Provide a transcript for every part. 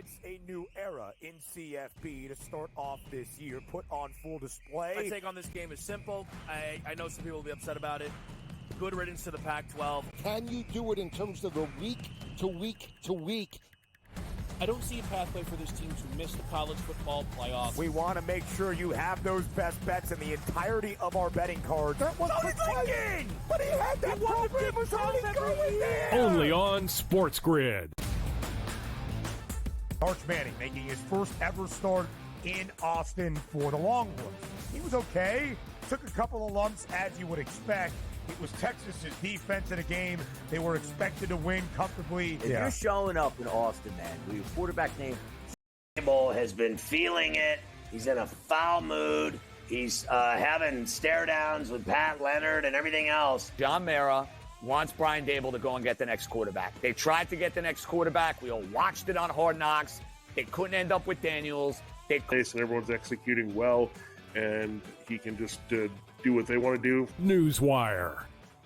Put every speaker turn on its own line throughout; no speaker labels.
It's a new era in CFB to start off this year, put on full display.
My take on this game is simple. I know some people will be upset about it. Good riddance to the Pac-12.
Can you do it in terms of the week to week to week?
I don't see a pathway for this team to miss the college football playoffs.
We want to make sure you have those best bets in the entirety of our betting cards. That was thinking! But he had that program was already going there!
Only on SportsGrid.
Arch Manning making his first ever start in Austin for the Longhorns. He was okay. Took a couple of lumps as you would expect. It was Texas's defense in a game they were expected to win comfortably.
If you're showing up in Austin, man, where your quarterback named Cable has been feeling it. He's in a foul mood. He's having stare downs with Pat Leonard and everything else. John Mara wants Brian Dable to go and get the next quarterback. They tried to get the next quarterback. We all watched it on Hard Knocks. They couldn't end up with Daniels.
And everyone's executing well, and he can just do what they want to do.
Newswire.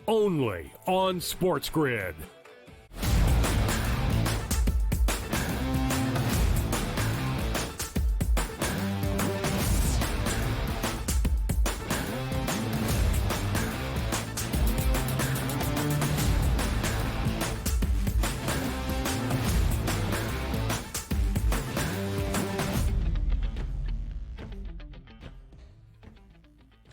Only on SportsGrid.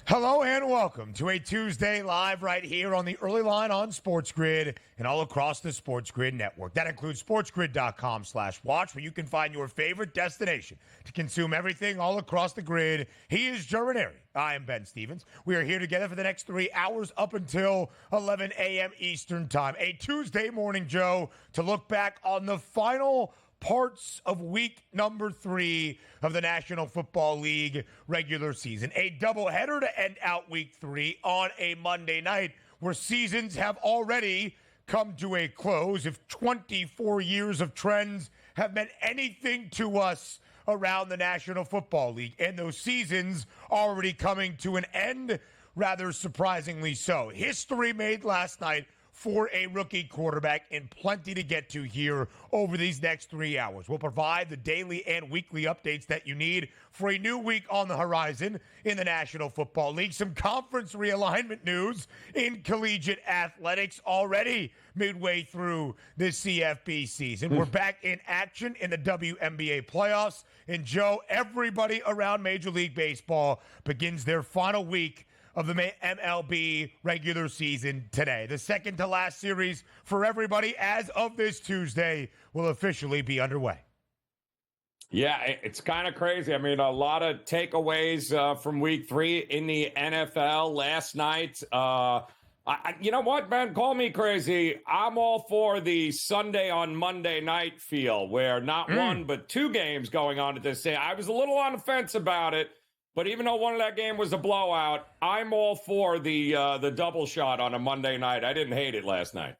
Hello and welcome to a Tuesday live right here on the early line on SportsGrid and all across the SportsGrid network. That includes sportsgrid.com/watch, where you can find your favorite destination to consume everything all across the grid. He is Joe Ranieri. I am Ben Stevens. We are here together for the next 3 hours up until 11 a.m. Eastern time. A Tuesday morning, Joe, to look back on the final parts of week number 3 of the National Football League regular season. A doubleheader to end out week 3 on a Monday night where seasons have already come to a close. If 24 years of trends have meant anything to us around the National Football League, and those seasons already coming to an end, rather surprisingly so. History made last night for a rookie quarterback, and plenty to get to here over these next 3 hours. We'll provide the daily and weekly updates that you need for a new week on the horizon in the National Football League. Some conference realignment news in collegiate athletics already midway through this CFB season. We're back in action in the WNBA playoffs. And Joe, everybody around Major League Baseball begins their final week of the MLB regular season today. The second to last series for everybody as of this Tuesday will officially be underway.
Yeah, it's kind of crazy. I mean, a lot of takeaways from week 3 in the NFL last night. You know what, man? Call me crazy. I'm all for the Sunday on Monday night feel where not one but 2 games going on at this day. I was a little on the fence about it. But even though one of that game was a blowout, I'm all for the double shot on a Monday night. I didn't hate it last night.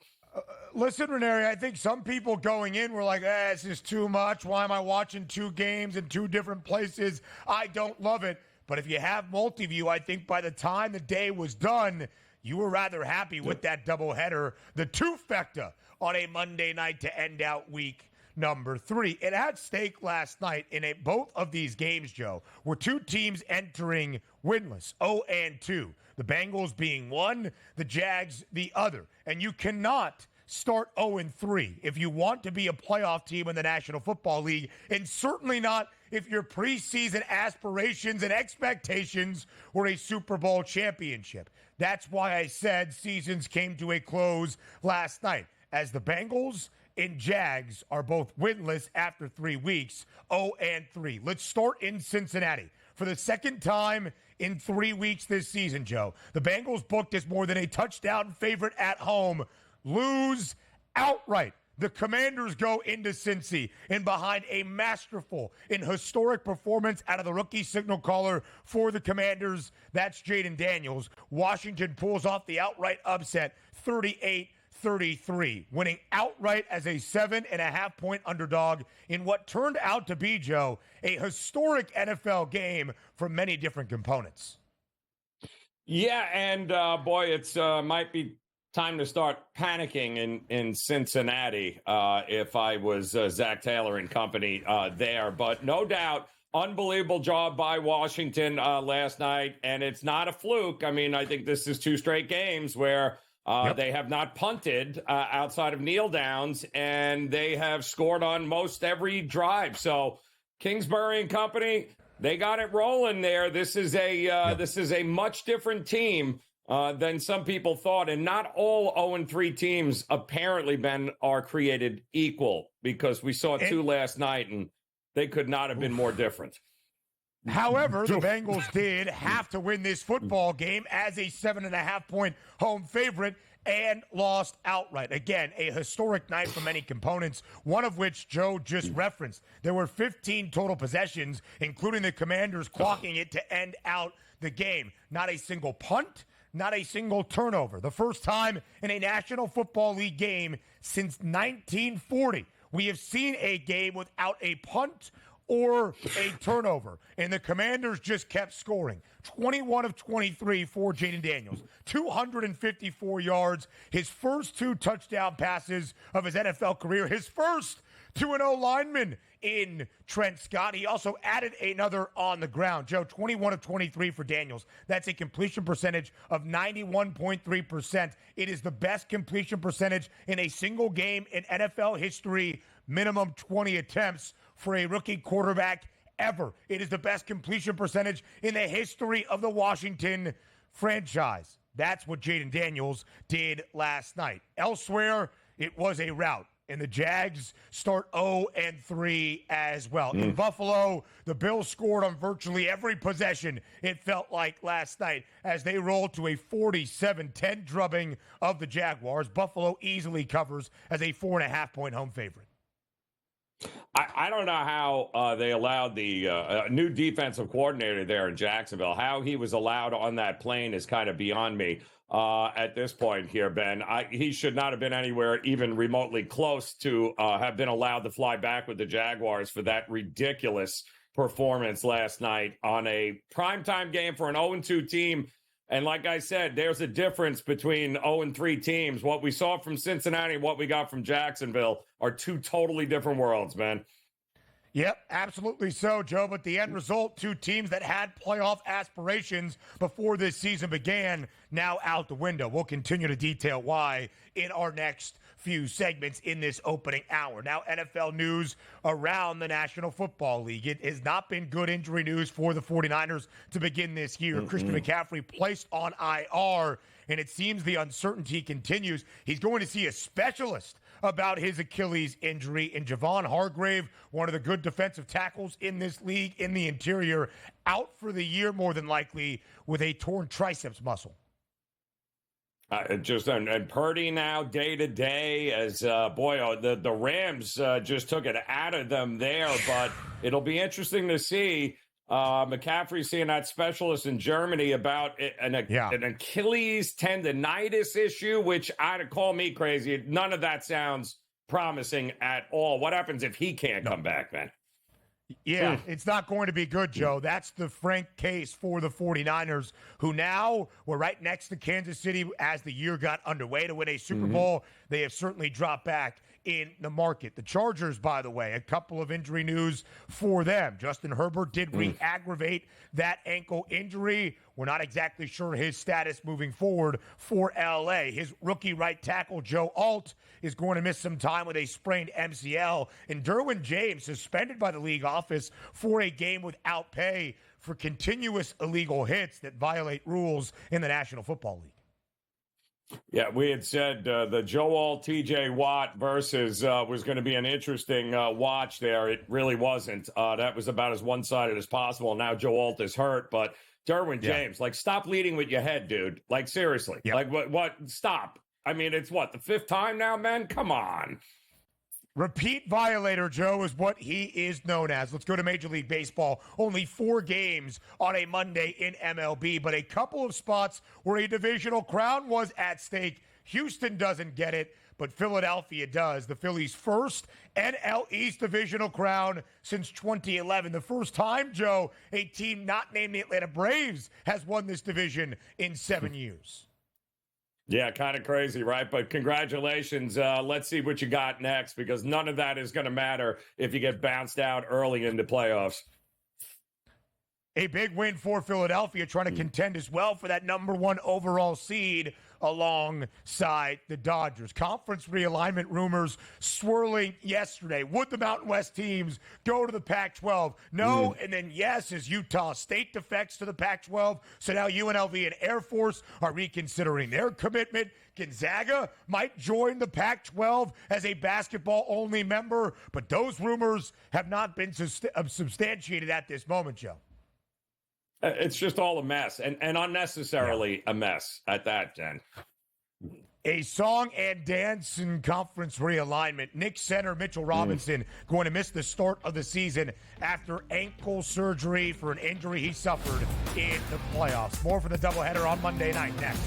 Listen, Ranieri, I think some people going in were like, this is too much. Why am I watching 2 games in 2 different places? I don't love it. But if you have multi-view, I think by the time the day was done, you were rather happy with that doubleheader, the trifecta on a Monday night to end out week number 3. It had stake last night in both of these games, Joe, were 2 teams entering winless, 0-2. The Bengals being one, the Jags the other. And you cannot start 0-3 if you want to be a playoff team in the National Football League, and certainly not if your preseason aspirations and expectations were a Super Bowl championship. That's why I said seasons came to a close last night, as the Bengals and Jags are both winless after 3 weeks, 0-3. Let's start in Cincinnati. For the second time in 3 weeks this season, Joe, the Bengals booked as more than a touchdown favorite at home, lose outright. The Commanders go into Cincy, and behind a masterful and historic performance out of the rookie signal caller for the Commanders, that's Jaden Daniels, Washington pulls off the outright upset, 38-33, winning outright as a 7.5-point underdog in what turned out to be, Joe, a historic NFL game from many different components.
Yeah, and boy, it's might be time to start panicking in Cincinnati if I was Zach Taylor and company there. But no doubt, unbelievable job by Washington last night. And it's not a fluke. I mean, I think this is 2 straight games where they have not punted outside of kneel downs, and they have scored on most every drive. So Kingsbury and company, they got it rolling there. This is a much different team than some people thought. And not all 0-3 teams apparently, Ben, are created equal, because we saw 2 last night, and they could not have been more different.
However, the Bengals did have to win this football game as a 7.5-point home favorite and lost outright. Again, a historic night for many components, one of which Joe just referenced. There were 15 total possessions, including the Commanders clocking it to end out the game. Not a single punt, not a single turnover. The first time in a National Football League game since 1940. We have seen a game without a punt or a turnover, and the Commanders just kept scoring. 21 of 23 for Jaden Daniels, 254 yards, his first 2 touchdown passes of his NFL career, his first to an O-lineman in Trent Scott. He also added another on the ground. Joe, 21 of 23 for Daniels. That's a completion percentage of 91.3%. It is the best completion percentage in a single game in NFL history, minimum 20 attempts for a rookie quarterback ever. It is the best completion percentage in the history of the Washington franchise. That's what Jaden Daniels did last night. Elsewhere, it was a rout, and the Jags start 0-3 as well. In Buffalo, the Bills scored on virtually every possession, it felt like, last night, as they rolled to a 47-10 drubbing of the Jaguars. Buffalo easily covers as a 4.5-point home favorite.
I don't know how they allowed the new defensive coordinator there in Jacksonville. How he was allowed on that plane is kind of beyond me at this point here, Ben. He should not have been anywhere even remotely close to have been allowed to fly back with the Jaguars for that ridiculous performance last night on a primetime game for an 0-2 team. And like I said, there's a difference between 0-3 teams. What we saw from Cincinnati and what we got from Jacksonville are 2 totally different worlds, man.
Yep, absolutely so, Joe. But the end result, 2 teams that had playoff aspirations before this season began, now out the window. We'll continue to detail why in our next few segments in this opening hour. Now, NFL news around the National Football League. It has not been good injury news for the 49ers to begin this year. Christian McCaffrey placed on IR, and it seems the uncertainty continues. He's going to see a specialist about his Achilles injury. And Javon Hargrave, one of the good defensive tackles in this league in the interior, out for the year more than likely with a torn triceps muscle.
And Purdy now day to day as the Rams just took it out of them there. But it'll be interesting to see McCaffrey seeing that specialist in Germany about an Achilles tendonitis issue, which I'd call me crazy. None of that sounds promising at all. What happens if he can't come back, man?
Yeah, it's not going to be good, Joe. That's the frank case for the 49ers, who now were right next to Kansas City as the year got underway to win a Super Bowl. They have certainly dropped back in the market. The Chargers, by the way, a couple of injury news for them. Justin Herbert did re-aggravate that ankle injury. We're not exactly sure his status moving forward for L.A. His rookie right tackle, Joe Alt, is going to miss some time with a sprained MCL. And Derwin James suspended by the league office for a game without pay for continuous illegal hits that violate rules in the National Football League.
Yeah, we had said the Joe Alt, T.J. Watt versus was going to be an interesting watch there. It really wasn't. That was about as one-sided as possible. Now Joe Alt is hurt, but Derwin James, stop leading with your head, dude. Like, seriously. Yep. Like, what? Stop. I mean, it's the 5th time now, man? Come on.
Repeat violator, Joe, is what he is known as. Let's go to Major League Baseball. Only 4 games on a Monday in MLB, but a couple of spots where a divisional crown was at stake. Houston doesn't get it, but Philadelphia does. The Phillies' first NL East divisional crown since 2011. The first time, Joe, a team not named the Atlanta Braves has won this division in 7 years.
Yeah, kind of crazy, right? But congratulations. Let's see what you got next, because none of that is going to matter if you get bounced out early in the playoffs.
A big win for Philadelphia, trying to contend as well for that number 1 overall seed alongside the Dodgers. Conference realignment rumors swirling yesterday. Would the Mountain West teams go to the Pac-12? No, and then yes, as Utah State defects to the Pac-12. So now UNLV and Air Force are reconsidering their commitment. Gonzaga might join the Pac-12 as a basketball-only member, but those rumors have not been substantiated at this moment, Joe.
It's just all a mess, and unnecessarily a mess at that, Jen.
A song and dance and conference realignment. Knicks center Mitchell Robinson going to miss the start of the season after ankle surgery for an injury he suffered in the playoffs. More for the doubleheader on Monday night next.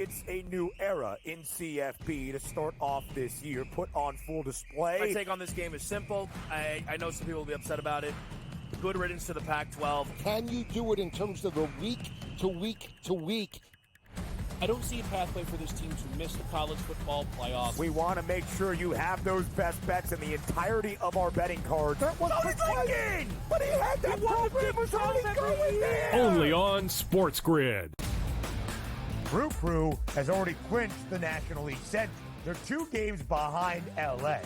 It's a new era in CFP to start off this year, put on full display.
My take on this game is simple. I know some people will be upset about it. Good riddance to the Pac-12.
Can you do it in terms of the week to week to week?
I don't see a pathway for this team to miss the college football playoffs.
We want to make sure you have those best bets in the entirety of our betting cards. That was thinking, but he had that program was already going there.
Only on SportsGrid.
Crew has already clinched the National League Central. They're 2 games behind LA,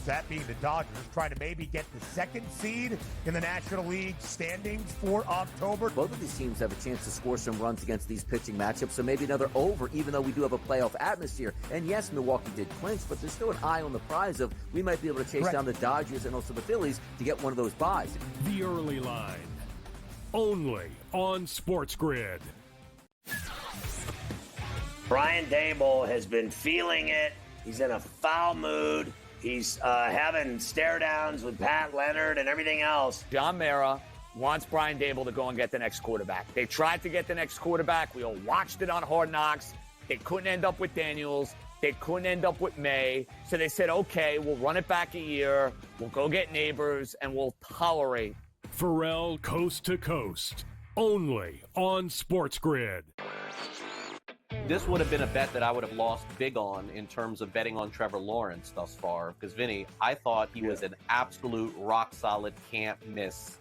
that being the Dodgers, trying to maybe get the 2nd seed in the National League standings for October.
Both of these teams have a chance to score some runs against these pitching matchups, so maybe another over, even though we do have a playoff atmosphere. And yes, Milwaukee did clinch, but there's still an eye on the prize of we might be able to chase down the Dodgers and also the Phillies to get one of those buys.
The early line. Only on SportsGrid.
Brian Dable has been feeling it. He's in a foul mood. He's having stare downs with Pat Leonard and everything else.
John Mara wants Brian Dable to go and get the next quarterback. They tried to get the next quarterback. We all watched it on Hard Knocks. They couldn't end up with Daniels. They couldn't end up with May. So they said, okay, we'll run it back a year. We'll go get Neighbors, and we'll tolerate.
Pharrell Coast to Coast. Only on SportsGrid.
This would have been a bet that I would have lost big on in terms of betting on Trevor Lawrence thus far. Because, Vinny, I thought he was an absolute rock-solid, can't-miss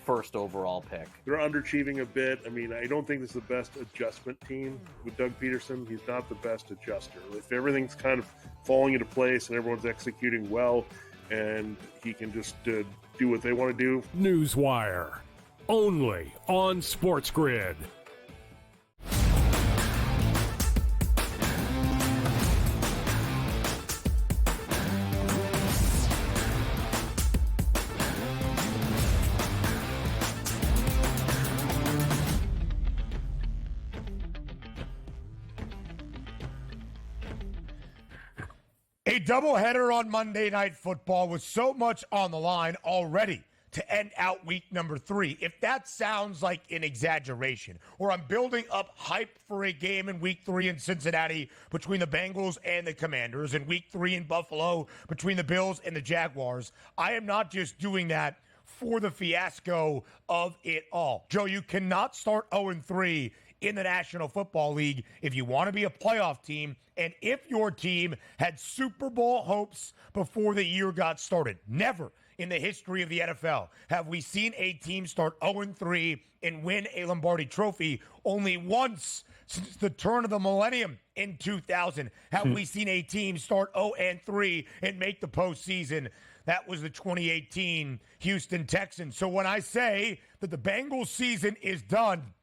first overall pick.
They're underachieving a bit. I mean, I don't think this is the best adjustment team with Doug Peterson. He's not the best adjuster. If everything's kind of falling into place and everyone's executing well and he can just do what they want to do.
Newswire. Only on SportsGrid.
A doubleheader on Monday Night Football with so much on the line already to end out week number 3. If that sounds like an exaggeration, or I'm building up hype for a game in week 3 in Cincinnati between the Bengals and the Commanders, and week 3 in Buffalo between the Bills and the Jaguars, I am not just doing that for the fiasco of it all. Joe, you cannot start 0-3 in the National Football League if you want to be a playoff team and if your team had Super Bowl hopes before the year got started. Never in the history of the NFL have we seen a team start 0-3 and win a Lombardi trophy. Only once since the turn of the millennium in 2000 have we seen a team start 0-3 and make the postseason. That was the 2018 Houston Texans. So when I say that the Bengals season is done,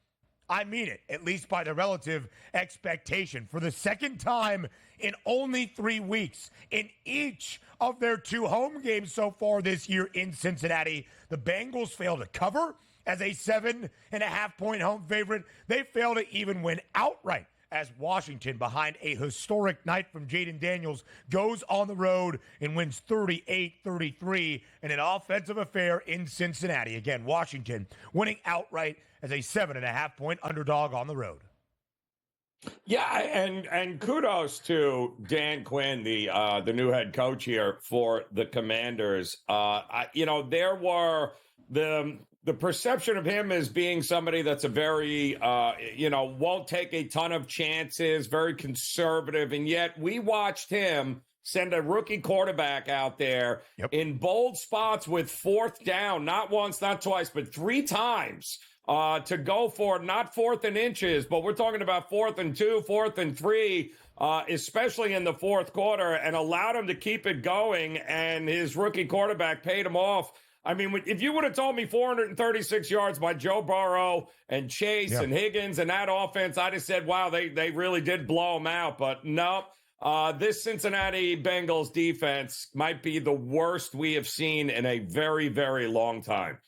I mean it, at least by the relative expectation. For the second time in only 3 weeks, in each of their 2 home games so far this year in Cincinnati, the Bengals failed to cover as a 7.5-point home favorite. They failed to even win outright as Washington, behind a historic night from Jaden Daniels, goes on the road and wins 38-33 in an offensive affair in Cincinnati. Again, Washington winning outright as a 7.5-point underdog on the road.
Yeah, and kudos to Dan Quinn, the new head coach here for the Commanders. There were the perception of him as being somebody that's a very won't take a ton of chances, very conservative, and yet we watched him send a rookie quarterback out there in bold spots with fourth down, not once, not twice, but 3 times. To go for not 4th and inches, but we're talking about 4th and 2, 4th and 3, especially in the fourth quarter, and allowed him to keep it going, and his rookie quarterback paid him off. I mean, if you would have told me 436 yards by Joe Burrow and Chase and Higgins and that offense, I'd have said, wow, they really did blow him out. But no, this Cincinnati Bengals defense might be the worst we have seen in a very, very long time.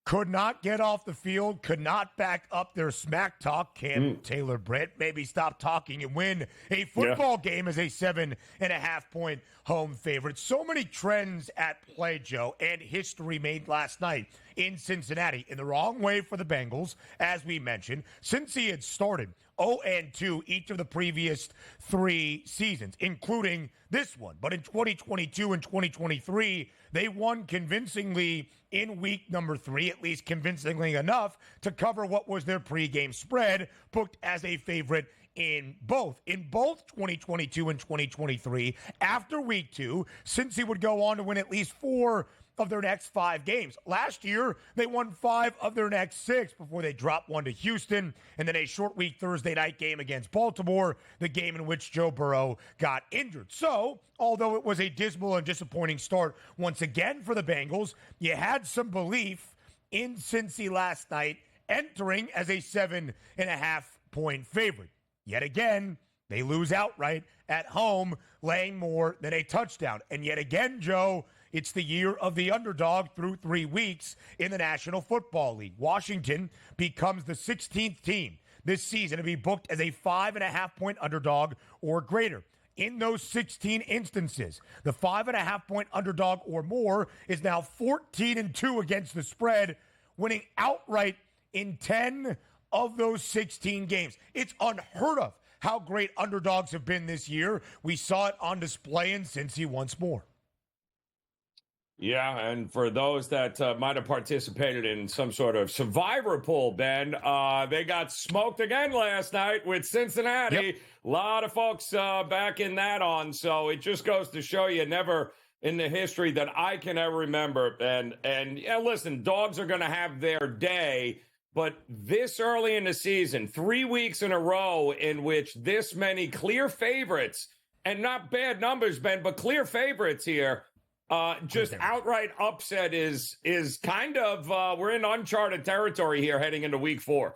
Could not get off the field, could not back up their smack talk. Can Taylor Britt maybe stop talking and win a football game as a 7.5-point home favorite? So many trends at play, Joe, and history made last night in Cincinnati in the wrong way for the Bengals, as we mentioned, since he had started 0-2 each of the previous 3 seasons, including this one. But in 2022 and 2023, they won convincingly in week number 3, at least convincingly enough to cover what was their pregame spread, booked as a favorite in both 2022 and 2023. After week 2, since he would go on to win at least 4 of their next 5 games. Last year, they won 5 of their next 6 before they dropped 1 to Houston, and then a short week Thursday night game against Baltimore, the game in which Joe Burrow got injured. So, although it was a dismal and disappointing start once again for the Bengals, you had some belief in Cincy last night, entering as a 7.5-point favorite. Yet again, they lose outright at home, laying more than a touchdown. And yet again, Joe, it's the year of the underdog through 3 weeks in the National Football League. Washington becomes the 16th team this season to be booked as a 5.5-point underdog or greater. In those 16 instances, the 5.5-point underdog or more is now 14-2 against the spread, winning outright in 10 of those 16 games. It's unheard of how great underdogs have been this year. We saw it on display in Cincy once more.
Yeah, and for those that might have participated in some sort of survivor pool, Ben, they got smoked again last night with Cincinnati. A lot of folks back in that on, so it just goes to show you never in the history that I can ever remember. And yeah, listen, dogs are going to have their day, but this early in the season, 3 weeks in a row in which this many clear favorites, and not bad numbers, Ben, but clear favorites here, just outright upset is kind of, we're in uncharted territory here heading into week 4.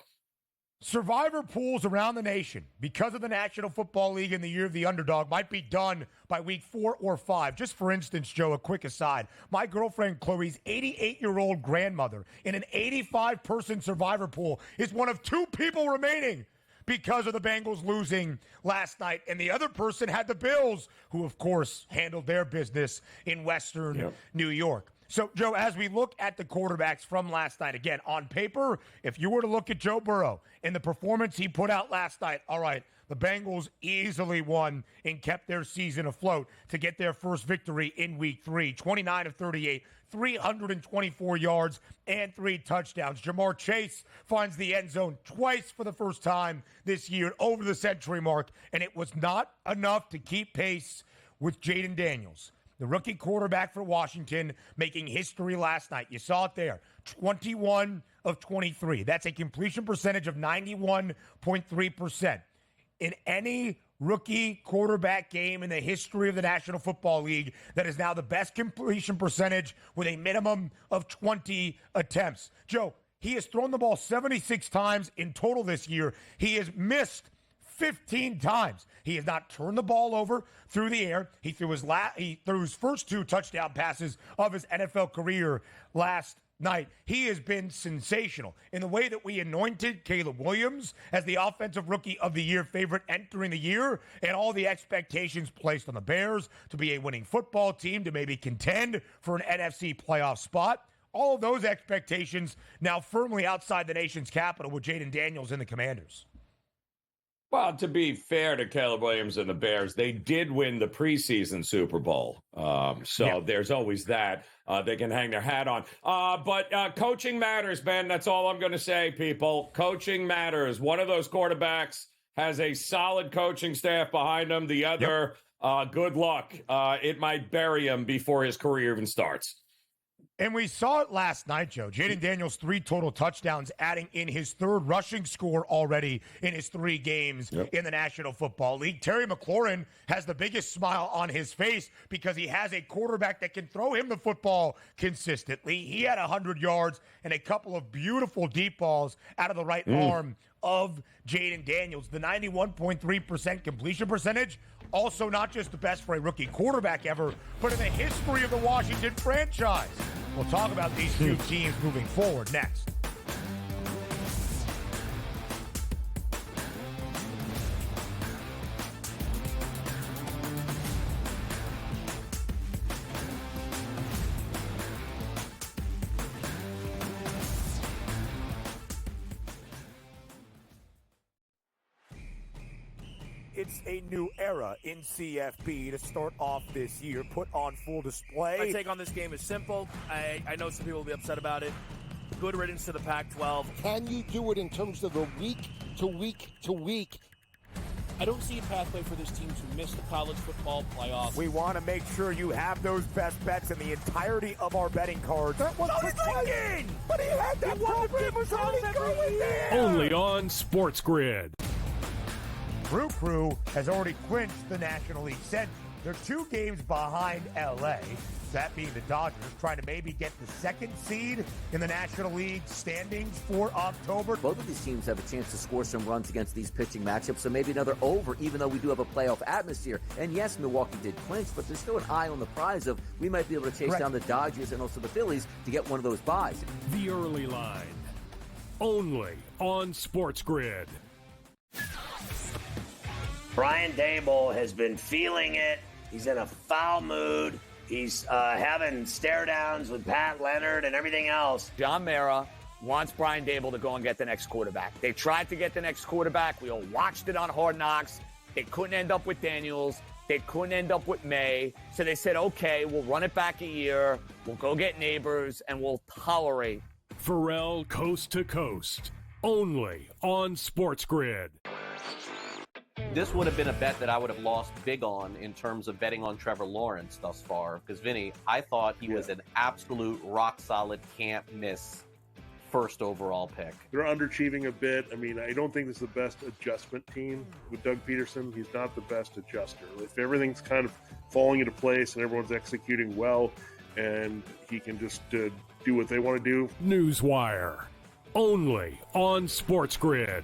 Survivor pools around the nation, because of the National Football League and the year of the underdog, might be done by week 4 or 5. Just for instance, Joe, a quick aside. My girlfriend Chloe's 88-year-old grandmother in an 85-person survivor pool is one of 2 people remaining because of the Bengals losing last night. And the other person had the Bills, who, of course, handled their business in Western New York. So, Joe, as we look at the quarterbacks from last night, again, on paper, if you were to look at Joe Burrow and the performance he put out last night, all right, the Bengals easily won and kept their season afloat to get their first victory in week 3, 29 of 38, 324 yards and 3 touchdowns. Jamar Chase finds the end zone twice for the first time this year over the century mark, and it was not enough to keep pace with Jaden Daniels, the rookie quarterback for Washington, making history last night. You saw it there, 21 of 23. That's a completion percentage of 91.3%. In any rookie quarterback game in the history of the National Football League, that is now the best completion percentage with a minimum of 20 attempts. Joe, he has thrown the ball 76 times in total this year. He has missed 15 times. He has not turned the ball over through the air. He threw his first 2 touchdown passes of his NFL career last night, he has been sensational in the way that we anointed Caleb Williams as the Offensive Rookie of the Year favorite entering the year, and all the expectations placed on the Bears to be a winning football team, to maybe contend for an NFC playoff spot. All of those expectations now firmly outside the nation's capital with Jaden Daniels and the Commanders.
Well, to be fair to Caleb Williams and the Bears, they did win the preseason Super Bowl. There's always that they can hang their hat on. But coaching matters, Ben. That's all I'm going to say, people. Coaching matters. One of those quarterbacks has a solid coaching staff behind him. The other, good luck. It might bury him before his career even starts.
And we saw it last night, Joe. Jaden Daniels, 3 total touchdowns, adding in his 3rd rushing score already in his 3 games in the National Football League. Terry McLaurin has the biggest smile on his face because he has a quarterback that can throw him the football consistently. He had 100 yards and a couple of beautiful deep balls out of the right arm of Jaden Daniels. The 91.3% completion percentage, also not just the best for a rookie quarterback ever, but in the history of the Washington franchise. We'll talk about these two teams moving forward next. It's a new era in CFB to start off this year, put on full display.
My take on this game is simple. I know some people will be upset about it. Good riddance to the Pac-12.
Can you do it in terms of the week to week to week?
I don't see a pathway for this team to miss the college football playoffs.
We want to make sure you have those best bets in the entirety of our betting cards. That was thinking! But he had that program was already going there!
Only on SportsGrid.
Crew has already clinched the National League Central. They're 2 games behind L.A., that being the Dodgers, trying to maybe get the 2nd seed in the National League standings for October.
Both of these teams have a chance to score some runs against these pitching matchups, so maybe another over, even though we do have a playoff atmosphere. And yes, Milwaukee did clinch, but there's still an eye on the prize of we might be able to chase down the Dodgers and also the Phillies to get one of those buys.
The early line. Only on SportsGrid.
Brian Dable has been feeling it. He's in a foul mood. He's having stare downs with Pat Leonard and everything else.
John Mara wants Brian Dable to go and get the next quarterback. They tried to get the next quarterback. We all watched it on Hard Knocks. They couldn't end up with Daniels. They couldn't end up with May. So they said, okay, we'll run it back a year. We'll go get neighbors, and we'll tolerate.
Pharrell Coast to Coast. Only on SportsGrid.
This would have been a bet that I would have lost big on in terms of betting on Trevor Lawrence thus far. Because, Vinny, I thought he was an absolute rock-solid, can't-miss first overall pick.
They're underachieving a bit. I mean, I don't think this is the best adjustment team with Doug Peterson. He's not the best adjuster. If everything's kind of falling into place and everyone's executing well and he can just do what they want to do.
Newswire. Only on SportsGrid.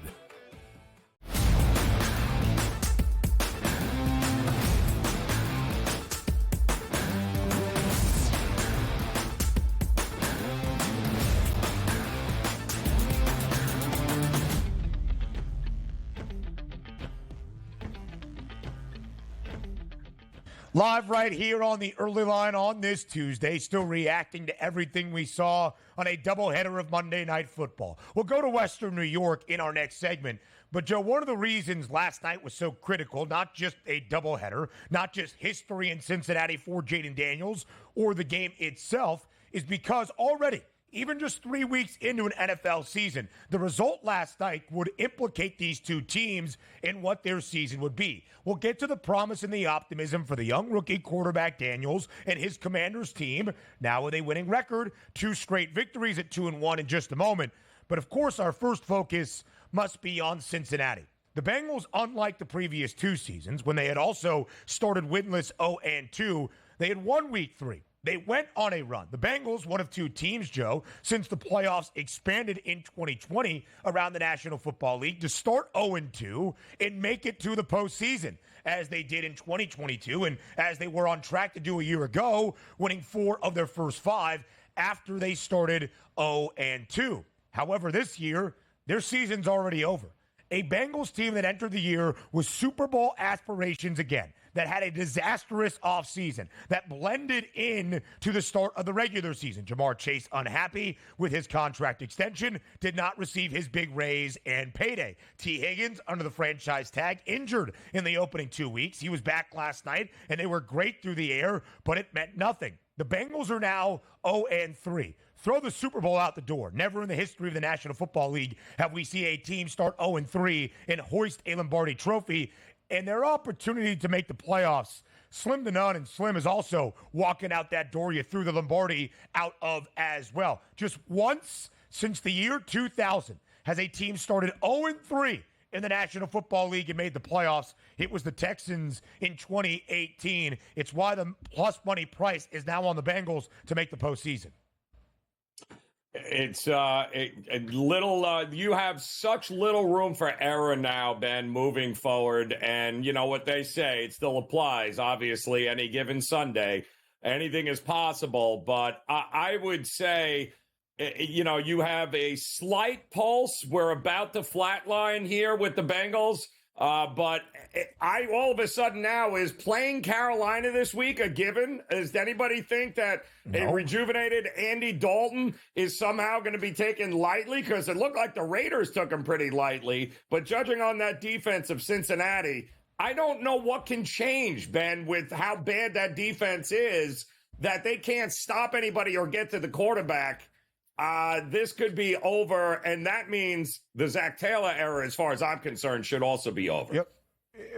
Live right here on the early line on this Tuesday, still reacting to everything we saw on a doubleheader of Monday Night Football. We'll go to Western New York in our next segment. But, Joe, one of the reasons last night was so critical, not just a doubleheader, not just history in Cincinnati for Jaden Daniels or the game itself, is because already, even just 3 weeks into an NFL season, the result last night would implicate these two teams in what their season would be. We'll get to the promise and the optimism for the young rookie quarterback Daniels and his Commanders team, now with a winning record, 2 straight victories at 2-1 in just a moment. But, of course, our first focus must be on Cincinnati. The Bengals, unlike the previous 2 seasons, when they had also started winless 0-2, they had won Week 3. They went on a run. The Bengals, one of 2 teams, Joe, since the playoffs expanded in 2020 around the National Football League to start 0-2 and make it to the postseason, as they did in 2022 and as they were on track to do a year ago, winning 4 of their first 5 after they started 0-2. However, this year, their season's already over. A Bengals team that entered the year with Super Bowl aspirations again, that had a disastrous offseason, that blended in to the start of the regular season. Jamar Chase unhappy with his contract extension, did not receive his big raise and payday. T. Higgins, under the franchise tag, injured in the opening 2 weeks. He was back last night, and they were great through the air, but it meant nothing. The Bengals are now 0-3. Throw the Super Bowl out the door. Never in the history of the National Football League have we seen a team start 0-3 and hoist a Lombardi trophy. And their opportunity to make the playoffs, slim to none, and Slim is also walking out that door you threw the Lombardi out of as well. Just once since the year 2000 has a team started 0-3 in the National Football League and made the playoffs. It was the Texans in 2018. It's why the plus money price is now on the Bengals to make the postseason.
It's a little. You have such little room for error now, Ben, moving forward. And you know what they say; it still applies. Obviously, any given Sunday, anything is possible. But I would say, you have a slight pulse. We're about to flatline here with the Bengals. But I all of a sudden now is playing Carolina this week a given? Does anybody think that a rejuvenated Andy Dalton is somehow going to be taken lightly? Because it looked like the Raiders took him pretty lightly. But judging on that defense of Cincinnati, I don't know what can change, Ben, with how bad that defense is, that they can't stop anybody or get to the quarterback. This could be over, and that means the Zach Taylor era, as far as I'm concerned, should also be over.
Yep.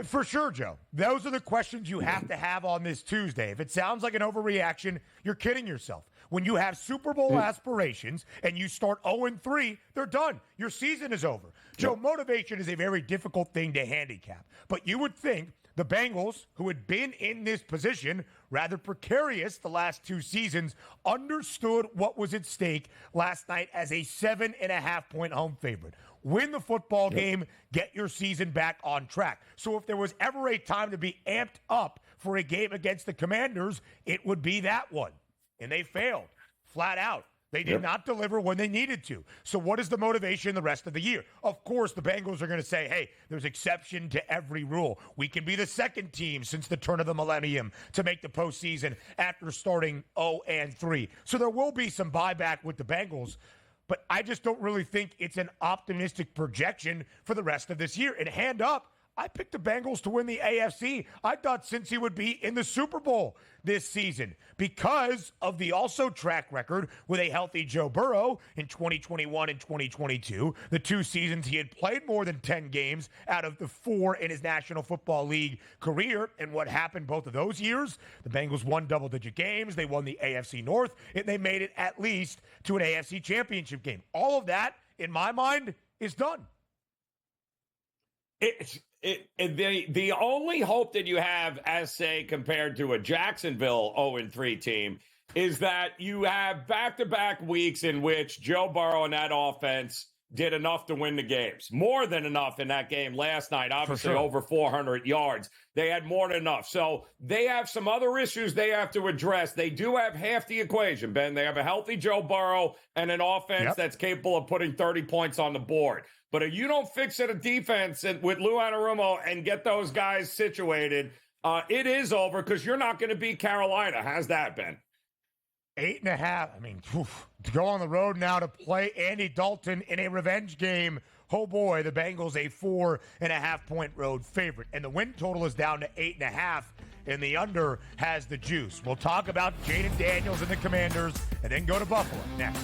For sure, Joe. Those are the questions you have to have on this Tuesday. If it sounds like an overreaction, you're kidding yourself. When you have Super Bowl aspirations and you start 0-3, they're done. Your season is over. Joe, motivation is a very difficult thing to handicap, but you would think the Bengals, who had been in this position, rather precarious the last 2 seasons, understood what was at stake last night as a 7.5-point home favorite. Win the football game, get your season back on track. So if there was ever a time to be amped up for a game against the Commanders, it would be that one. And they failed, flat out. They did not deliver when they needed to. So what is the motivation the rest of the year? Of course, the Bengals are going to say, hey, there's exception to every rule. We can be the second team since the turn of the millennium to make the postseason after starting 0-3. So there will be some buyback with the Bengals, but I just don't really think it's an optimistic projection for the rest of this year. And hand up, I picked the Bengals to win the AFC. I thought Cincy would be in the Super Bowl this season because of the also track record with a healthy Joe Burrow in 2021 and 2022, the 2 seasons he had played more than 10 games out of the 4 in his National Football League career. And what happened both of those years? The Bengals won double-digit games. They won the AFC North, and they made it at least to an AFC Championship game. All of that, in my mind, is done.
The only hope that you have, as say, compared to a Jacksonville 0-3 team, is that you have back-to-back weeks in which Joe Burrow and that offense did enough to win the games. More than enough in that game last night, obviously over 400 yards. They had more than enough. So they have some other issues they have to address. They do have half the equation, Ben. They have a healthy Joe Burrow and an offense that's capable of putting 30 points on the board. But if you don't fix it a defense with Lou Anarumo and get those guys situated, it is over because you're not going to beat Carolina. How's that, Ben?
8.5. I mean, to go on the road now to play Andy Dalton in a revenge game. Oh boy, the Bengals a 4.5-point road favorite. And the win total is down to 8.5, and the under has the juice. We'll talk about Jaden Daniels and the Commanders and then go to Buffalo next.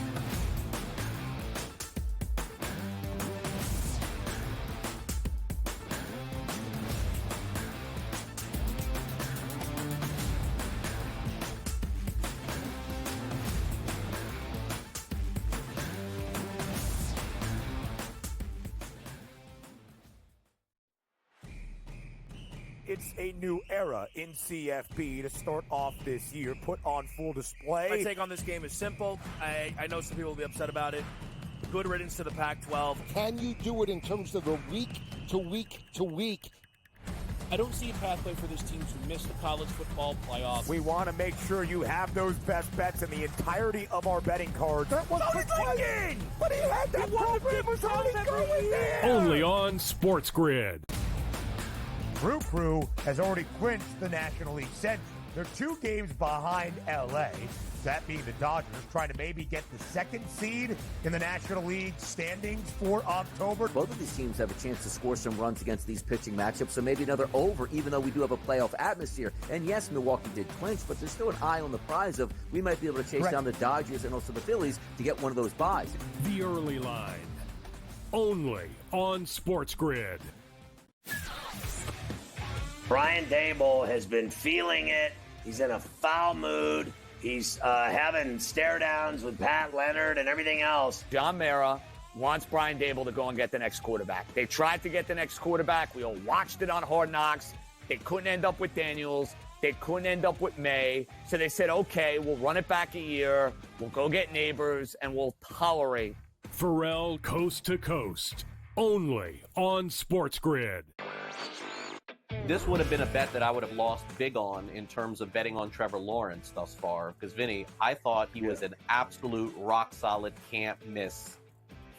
It's a new era in CFP to start off this year, put on full display.
My take on this game is simple. I know some people will be upset about it. Good riddance to the Pac-12.
Can you do it in terms of a week-to-week-to-week
I don't see a pathway for this team to miss the college football playoff.
We want to make sure you have those best bets in the entirety of our betting cards. That was thinking! But he had that program was already going there!
Only on SportsGrid.
Crew has already clinched the National League Central. They're 2 games behind LA, that being the Dodgers, trying to maybe get the 2nd seed in the National League standings for October.
Both of these teams have a chance to score some runs against these pitching matchups, so maybe another over, even though we do have a playoff atmosphere. And yes, Milwaukee did clinch, but there's still an eye on the prize of we might be able to chase down the Dodgers and also the Phillies to get one of those buys.
The early line. Only on SportsGrid.
Brian Dable has been feeling it. He's in a foul mood. He's having stare downs with Pat Leonard and everything else.
John Mara wants Brian Dable to go and get the next quarterback. They tried to get the next quarterback. We all watched it on Hard Knocks. They couldn't end up with Daniels. They couldn't end up with May. So they said, okay, we'll run it back a year. We'll go get Neighbors, and we'll tolerate.
Pharrell Coast to Coast. Only on SportsGrid.
This would have been a bet that I would have lost big on in terms of betting on Trevor Lawrence thus far. Because, Vinny, I thought he was an absolute rock-solid, can't-miss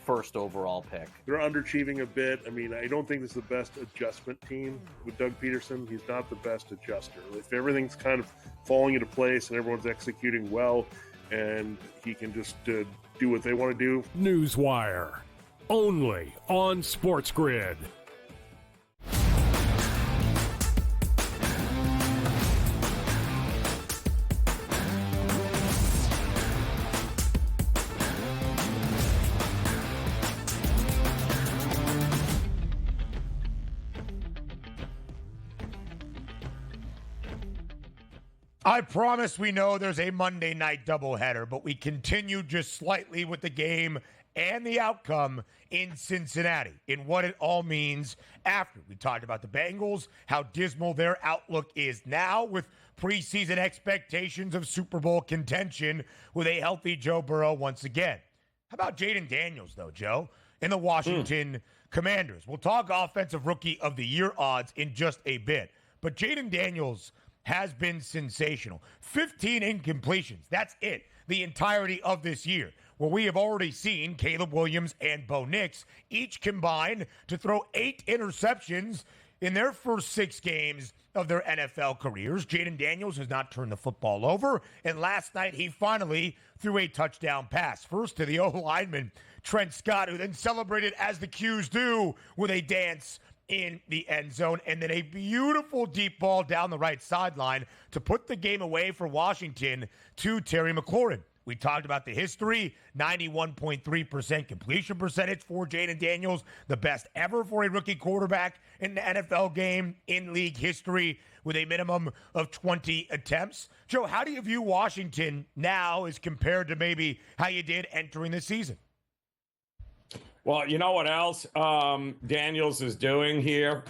first overall pick.
They're underachieving a bit. I mean, I don't think this is the best adjustment team with Doug Peterson. He's not the best adjuster. If everything's kind of falling into place and everyone's executing well and he can just do what they want to do.
Newswire. Only on SportsGrid.
I promise we know there's a Monday night doubleheader, but we continue just slightly with the game and the outcome in Cincinnati, in what it all means after. We talked about the Bengals, how dismal their outlook is now with preseason expectations of Super Bowl contention with a healthy Joe Burrow once again. How about Jaden Daniels, though, Joe, in the Washington Commanders? We'll talk Offensive Rookie of the Year odds in just a bit, but Jaden Daniels has been sensational. 15 incompletions. That's it. The entirety of this year, where we have already seen Caleb Williams and Bo Nix each combine to throw 8 interceptions in their first 6 games of their NFL careers. Jaden Daniels has not turned the football over, and last night he finally threw a touchdown pass. First to the O-lineman, Trent Scott, who then celebrated as the Qs do with a dance in the end zone, and then a beautiful deep ball down the right sideline to put the game away for Washington to Terry McLaurin. We talked about the history, 91.3% completion percentage for Jaden Daniels, the best ever for a rookie quarterback in the NFL game in league history with a minimum of 20 attempts. Joe, how do you view Washington now as compared to maybe how you did entering the season?
Well, you know what else Daniels is doing here?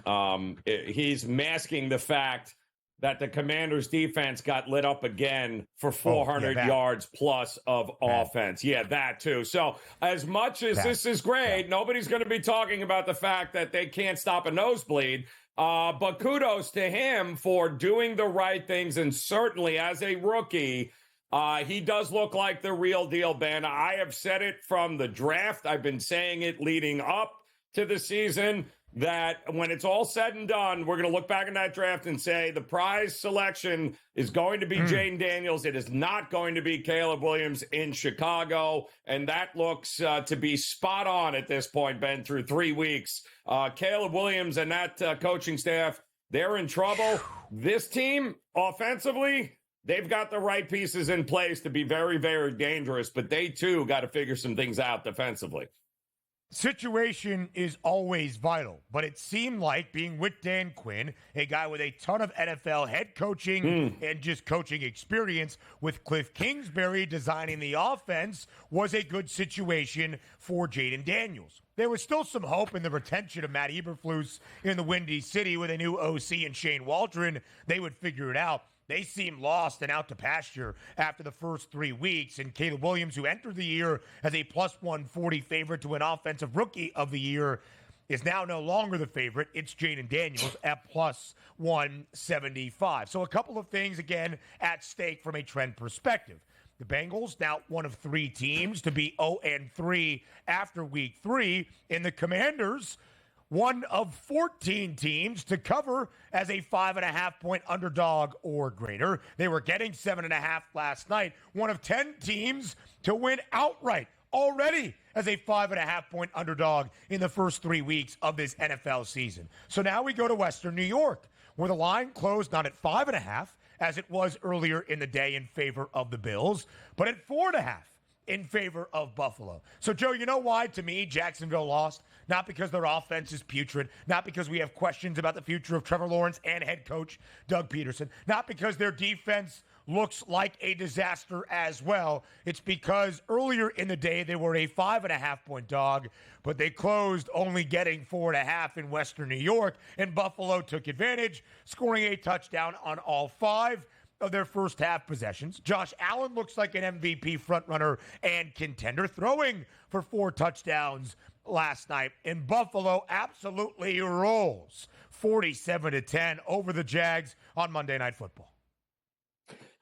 He's masking the fact that the Commanders' defense got lit up again for 400 yards plus of offense. Yeah, that too. So as much as this is great, nobody's going to be talking about the fact that they can't stop a nosebleed. But kudos to him for doing the right things. And certainly as a rookie, he does look like the real deal, Ben. I have said it from the draft. I've been saying it leading up to the season that when it's all said and done, we're going to look back in that draft and say the prize selection is going to be Jaden Daniels. It is not going to be Caleb Williams in Chicago. And that looks to be spot on at this point, Ben, through 3 weeks. Caleb Williams and that coaching staff, they're in trouble. This team, offensively, they've got the right pieces in place to be very, very dangerous, but they, too, got to figure some things out defensively.
Situation is always vital, but it seemed like being with Dan Quinn, a guy with a ton of NFL head coaching and just coaching experience, with Cliff Kingsbury designing the offense, was a good situation for Jaden Daniels. There was still some hope in the retention of Matt Eberflus in the Windy City with a new OC and Shane Waldron. They would figure it out. They seem lost and out to pasture after the first 3 weeks. And Caleb Williams, who entered the year as a plus 140 favorite to win Offensive Rookie of the Year, is now no longer the favorite. It's Jaden Daniels at plus 175. So a couple of things, again, at stake from a trend perspective. The Bengals, now one of 3 teams to be 0-3 after week 3. And the Commanders, one of 14 teams to cover as a 5.5-point underdog or greater. They were getting 7.5 last night. One of 10 teams to win outright already as a 5.5-point underdog in the first 3 weeks of this NFL season. So now we go to Western New York, where the line closed not at 5.5, as it was earlier in the day in favor of the Bills, but at 4.5 in favor of Buffalo. So, Joe, you know why, to me, Jacksonville lost? Not because their offense is putrid, not because we have questions about the future of Trevor Lawrence and head coach Doug Peterson, not because their defense looks like a disaster as well. It's because earlier in the day they were a 5.5-point dog, but they closed only getting 4.5 in Western New York, and Buffalo took advantage, scoring a touchdown on all 5 of their first half possessions. Josh Allen looks like an MVP frontrunner and contender, throwing for 4 touchdowns last night. And Buffalo absolutely rolls 47-10 over the Jags on Monday Night Football.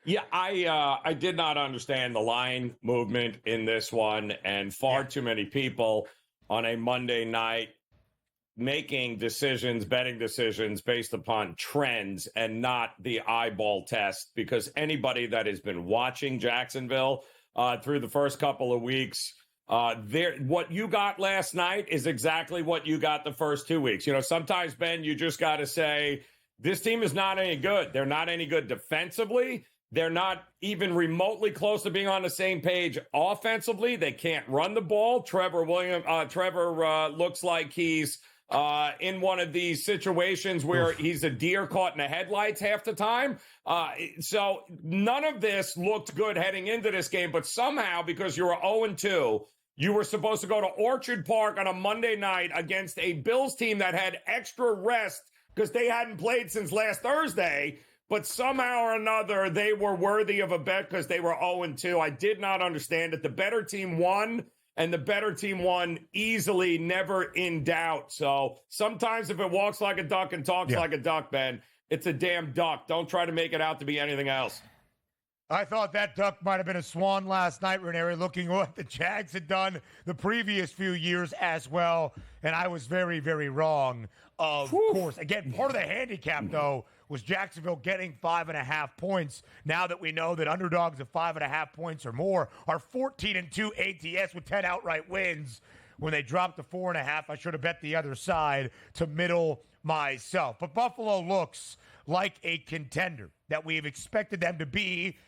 Yeah, I did not understand the line movement in this one, and far too many people on a Monday night making decisions, betting decisions based upon trends and not the eyeball test, because anybody that has been watching Jacksonville through the first couple of weeks, what you got last night is exactly what you got the first 2 weeks. You know, sometimes, Ben, you just got to say, this team is not any good. They're not any good defensively. They're not even remotely close to being on the same page offensively. They can't run the ball. Trevor looks like he's in one of these situations where he's a deer caught in the headlights half the time. So none of this looked good heading into this game, but somehow, because you were 0-2, you were supposed to go to Orchard Park on a Monday night against a Bills team that had extra rest because they hadn't played since last Thursday. But somehow or another, they were worthy of a bet because they were 0-2. I did not understand it. The better team won, and the better team won easily, never in doubt. So sometimes if it walks like a duck and talks like a duck, Ben, it's a damn duck. Don't try to make it out to be anything else.
I thought that duck might have been a swan last night, Ranieri, looking at what the Jags had done the previous few years as well. And I was very, very wrong, of course. Again, part of the handicap, though, was Jacksonville getting 5.5 points. Now that we know that underdogs of 5.5 points or more are 14-2 ATS with 10 outright wins. When they dropped to 4.5, I should have bet the other side to middle myself. But Buffalo looks like a contender that we've expected them to be.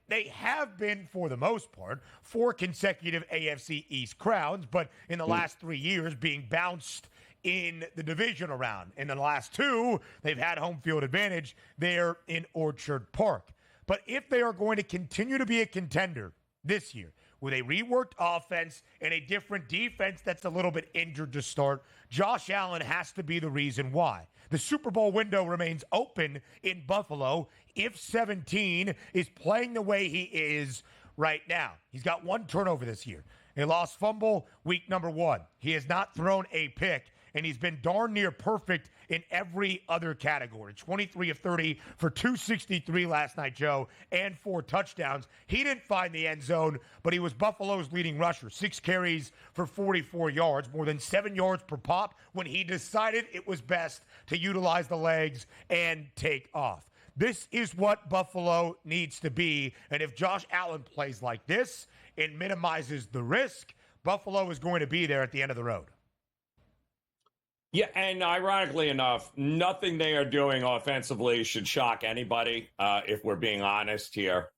They have been, for the most part, 4 consecutive AFC East crowns, but in the last 3 years being bounced in the division around. In the last 2, they've had home field advantage there in Orchard Park. But if they are going to continue to be a contender this year, with a reworked offense and a different defense that's a little bit injured to start, Josh Allen has to be the reason why. The Super Bowl window remains open in Buffalo if 17 is playing the way he is right now. He's got 1 turnover this year. A lost fumble week number 1. He has not thrown a pick, and he's been darn near perfect in every other category. 23 of 30 for 263 last night, Joe, and 4 touchdowns. He didn't find the end zone, but he was Buffalo's leading rusher. 6 carries for 44 yards, more than 7 yards per pop when he decided it was best to utilize the legs and take off. This is what Buffalo needs to be, and if Josh Allen plays like this and minimizes the risk, Buffalo is going to be there at the end of the road.
Yeah, and ironically enough, nothing they are doing offensively should shock anybody, if we're being honest here.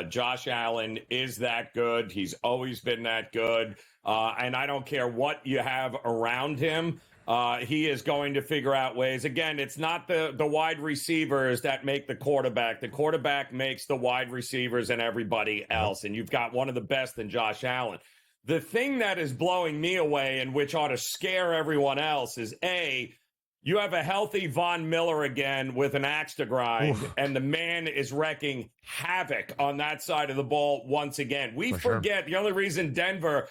Josh Allen is that good. He's always been that good. And I don't care what you have around him. He is going to figure out ways. Again, it's not the wide receivers that make the quarterback. The quarterback makes the wide receivers and everybody else. And you've got one of the best in Josh Allen. The thing that is blowing me away and which ought to scare everyone else is, A, You have a healthy Von Miller again with an axe to grind,
Oof.
and the man is wrecking havoc on that side of the ball once again. We forget the only reason Denver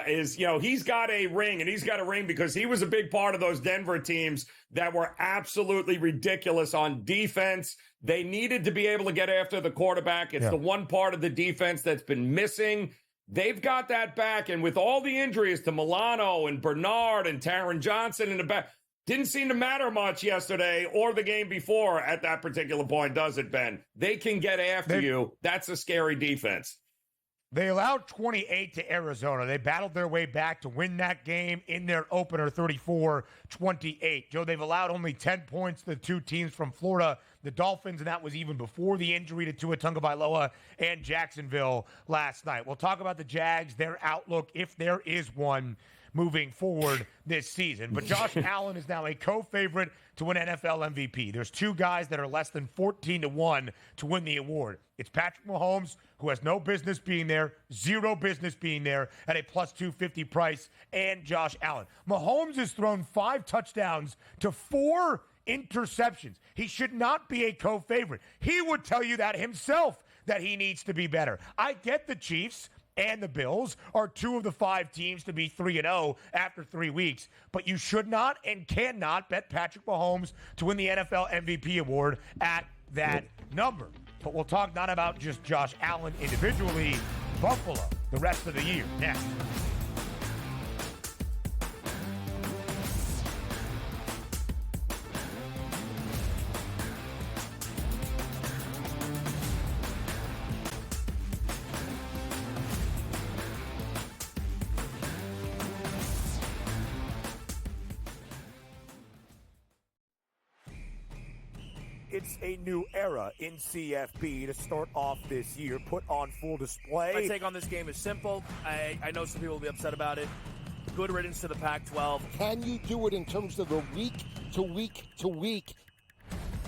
is, he's got a ring, and he's got a ring because he was a big part of those Denver teams that were absolutely ridiculous on defense. They needed to be able to get after the quarterback. It's the one part of the defense that's been missing. They've got that back, and with all the injuries to Milano and Bernard and Taron Johnson in the back, didn't seem to matter much yesterday or the game before at that particular point, does it, Ben? They can get after you. That's a scary defense.
They allowed 28 to Arizona. They battled their way back to win that game in their opener, 34-28. Joe, they've allowed only 10 points to the two teams from Florida, the Dolphins, and that was even before the injury to Tua Tagovailoa and Jacksonville last night. We'll talk about the Jags, their outlook, if there is one, moving forward this season. But Josh Allen is now a co-favorite to win NFL MVP. There's two guys that are less than 14-1 to win the award. It's Patrick Mahomes, who has no business being there, zero business being there at a plus 250 price, and Josh Allen. Mahomes has thrown 5 touchdowns to 4 interceptions. He should not be a co-favorite. He would tell you that himself, that he needs to be better. I get the Chiefs and the Bills are 2 of the 5 teams to be 3-0 after 3 weeks. But you should not and cannot bet Patrick Mahomes to win the NFL MVP award at that number. But we'll talk not about just Josh Allen individually, Buffalo the rest of the year next.
It's a new era in CFB to start off this year, put on full display.
My take on this game is simple. I know some people will be upset about it. Good riddance to the Pac-12.
Can you do it in terms of the week to week to week?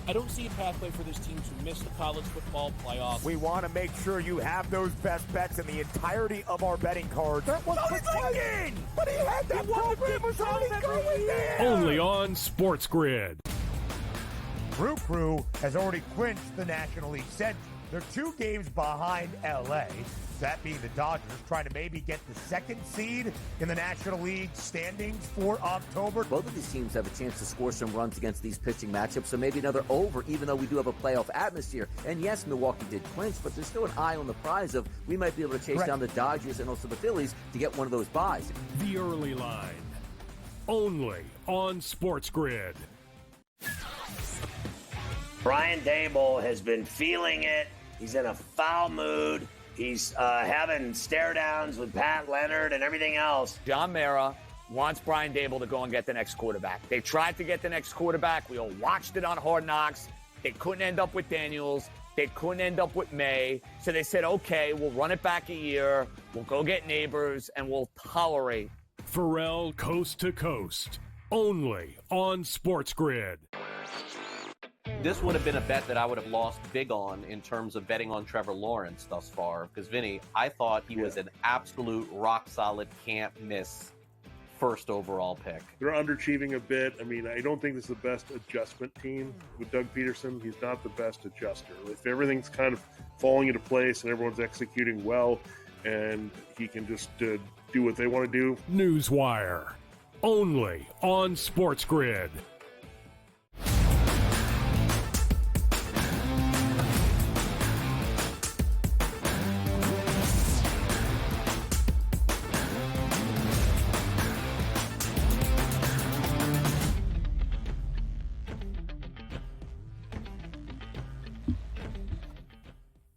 I don't see a pathway for this team to miss the college football playoffs.
We want to make sure you have those best bets in the entirety of our betting cards. That was Lincoln! But he had that program was already going there!
Only on SportsGrid.
Brew Crew has already clinched the National League Central. They're 2 games behind L.A., that being the Dodgers, trying to maybe get the 2nd seed in the National League standings for October.
Both of these teams have a chance to score some runs against these pitching matchups, so maybe another over, even though we do have a playoff atmosphere. And yes, Milwaukee did clinch, but there's still an eye on the prize of we might be able to chase down the Dodgers and also the Phillies to get one of those buys.
The early line. Only on SportsGrid.
Brian Dable has been feeling it. He's in a foul mood. He's having stare downs with Pat Leonard and everything else.
John Mara wants Brian Dable to go and get the next quarterback. They tried to get the next quarterback. We all watched it on Hard Knocks. They couldn't end up with Daniels. They couldn't end up with May. So they said, okay, we'll run it back a year. We'll go get neighbors, and we'll tolerate.
Pharrell Coast to Coast. Only on SportsGrid.
This would have been a bet that I would have lost big on in terms of betting on Trevor Lawrence thus far. Because, Vinny, I thought he was an absolute rock-solid, can't-miss first overall pick.
They're underachieving a bit. I mean, I don't think this is the best adjustment team with Doug Peterson. He's not the best adjuster. If everything's kind of falling into place and everyone's executing well and he can just do what they want to do.
Newswire. Only on SportsGrid.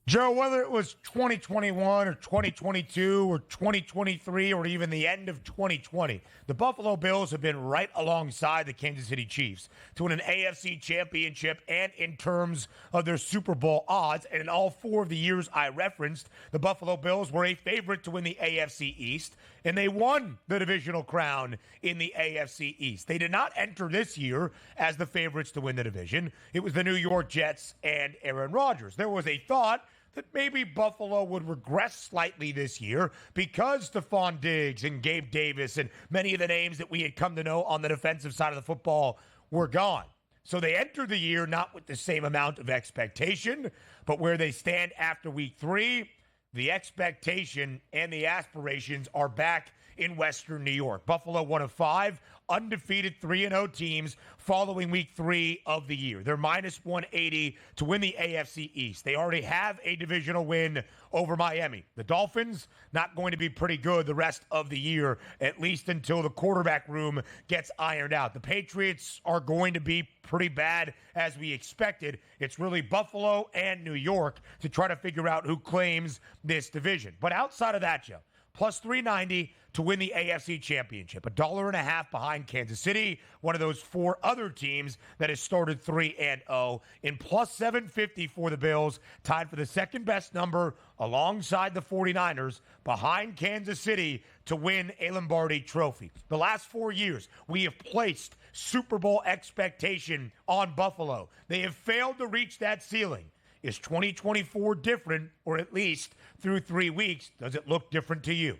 Joe, whether it was 2021 or 2022 or 2023 or even the end of 2020, the Buffalo Bills have been right alongside the Kansas City Chiefs to win an AFC championship and in terms of their Super Bowl odds. And in all 4 of the years I referenced, the Buffalo Bills were a favorite to win the AFC East, and they won the divisional crown in the AFC East. They did not enter this year as the favorites to win the division. It was the New York Jets and Aaron Rodgers. There was a thought that maybe Buffalo would regress slightly this year because Stephon Diggs and Gabe Davis and many of the names that we had come to know on the defensive side of the football were gone. So they entered the year not with the same amount of expectation, but where they stand after week 3, the expectation and the aspirations are back in Western New York. Buffalo, 1 of 5, undefeated 3-0 teams following week 3 of the year. They're minus 180 to win the AFC East. They already have a divisional win over Miami. The Dolphins, not going to be pretty good the rest of the year, at least until the quarterback room gets ironed out. The Patriots are going to be pretty bad as we expected. It's really Buffalo and New York to try to figure out who claims this division. But outside of that, Joe, plus 390 to win the AFC Championship. $1.50 behind Kansas City, one of those 4 other teams that has started 3-0. In plus 750 for the Bills, tied for the second best number alongside the 49ers, behind Kansas City to win a Lombardi trophy. The last 4 years, we have placed Super Bowl expectation on Buffalo. They have failed to reach that ceiling. Is 2024 different, or at least through 3 weeks, does it look different to you?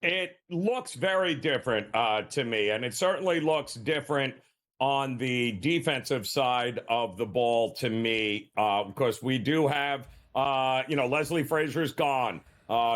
It looks very different to me, and it certainly looks different on the defensive side of the ball to me, because we do have, Leslie Frazier's gone.